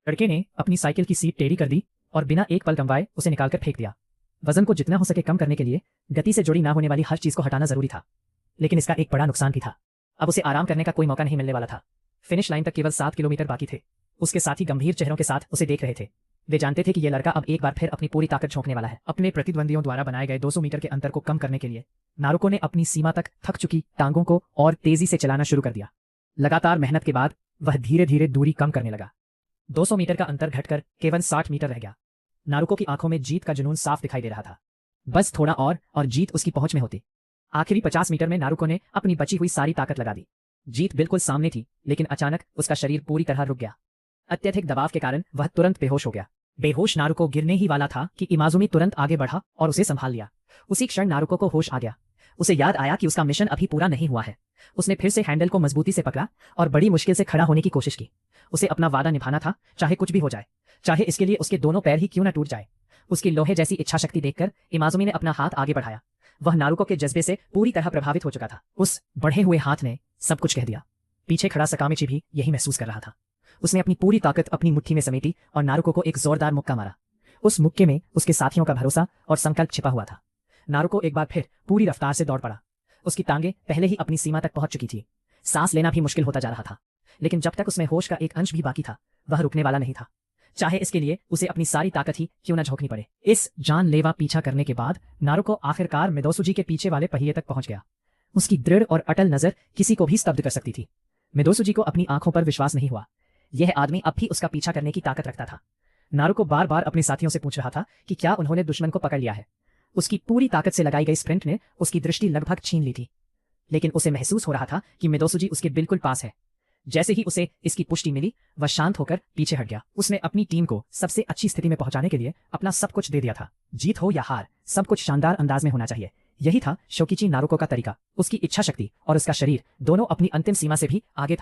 लड़के ने अपनी साइकिल की सीट टेढ़ी कर दी और बिना एक पल गंवाए उसे निकालकर फेंक दिया। वजन को जितना हो सके कम करने के लिए गति से जुड़ी ना होने वाली हर चीज को हटाना जरूरी था, लेकिन इसका एक बड़ा नुकसान भी था। अब उसे आराम करने का कोई मौका नहीं मिलने वाला था। फिनिश लाइन तक केवल 7 किलोमीटर बाकी थे। उसके साथी गंभीर चेहरों के साथ उसे देख रहे थे। वे जानते थे कि यह लड़का अब एक बार फिर अपनी पूरी ताकत झोंकने वाला है। अपने प्रतिद्वंदियों द्वारा बनाए गए 200 मीटर के अंतर को कम करने के लिए नारुको ने अपनी सीमा तक थक चुकी टांगों को और तेजी से चलाना शुरू कर दिया। लगातार मेहनत के बाद वह धीरे धीरे दूरी कम करने लगा। 200 मीटर का अंतर घटकर केवल 60 मीटर रह गया। नारुको की आंखों में जीत का जुनून साफ दिखाई दे रहा था। बस थोड़ा और जीत उसकी पहुंच में होती। आखिरी 50 मीटर में नारुको ने अपनी बची हुई सारी ताकत लगा दी। जीत बिल्कुल सामने थी, लेकिन अचानक उसका शरीर पूरी तरह रुक गया। अत्यधिक दबाव के कारण वह तुरंत बेहोश हो गया। बेहोश नारुको गिरने ही वाला था कि इमाजुमी तुरंत आगे बढ़ा और उसे संभाल लिया। उसी क्षण नारुको को होश आ गया। उसे याद आया कि उसका मिशन अभी पूरा नहीं हुआ है। उसने फिर से हैंडल को मजबूती से पकड़ा और बड़ी मुश्किल से खड़ा होने की कोशिश की। उसे अपना वादा निभाना था, चाहे कुछ भी हो जाए, चाहे इसके लिए उसके दोनों पैर ही क्यों न टूट जाए। उसकी लोहे जैसी इच्छा शक्ति देखकर इमाजुमी ने अपना हाथ आगे बढ़ाया। वह नारुको के जज्बे से पूरी तरह प्रभावित हो चुका था। उस बढ़े हुए हाथ ने सब कुछ कह दिया। पीछे खड़ा सकामिची भी यही महसूस कर रहा था। उसने अपनी पूरी ताकत अपनी मुट्ठी में समेटी और नारुको को एक जोरदार मुक्का मारा। उस मुक्के में उसके साथियों का भरोसा और संकल्प छिपा हुआ था। नारुको एक बार फिर पूरी रफ्तार से दौड़ पड़ा। उसकी टांगें पहले ही अपनी सीमा तक पहुंच चुकी थी। सांस लेना भी मुश्किल होता जा रहा था, लेकिन जब तक उसमें होश का एक अंश भी बाकी था, वह रुकने वाला नहीं था, चाहे इसके लिए उसे अपनी सारी ताकत ही क्यों न झोंकनी पड़े। इस जानलेवा पीछा करने के बाद नारुको आखिरकार मिदोसुजी के पीछे वाले पहिए तक पहुंच गया। उसकी दृढ़ और अटल नजर किसी को भी स्तब्ध कर सकती थी। मिदोसुजी को अपनी आंखों पर विश्वास नहीं हुआ। यह आदमी अब भी उसका पीछा करने की ताकत रखता था। नारुको बार बार अपने साथियों से पूछ रहा था कि क्या उन्होंने दुश्मन को पकड़ लिया है। उसकी पूरी ताकत से लगाई गई स्प्रिंट ने उसकी दृष्टि लगभग छीन ली थी, लेकिन उसे महसूस हो रहा था कि मिदोसुजी उसके बिल्कुल पास है। जैसे ही उसे इसकी पुष्टि मिली, वह शांत होकर पीछे हट गया। उसने अपनी टीम को सबसे अच्छी स्थिति में पहुंचाने के लिए अपना सब कुछ दे दिया था। जीत हो या हार, सब कुछ शानदार अंदाज में होना चाहिए। यही था शोकिची नारुको का तरीका। उसकी इच्छा शक्ति और उसका शरीर दोनों अपनी अंतिम सीमा से भी आगे था।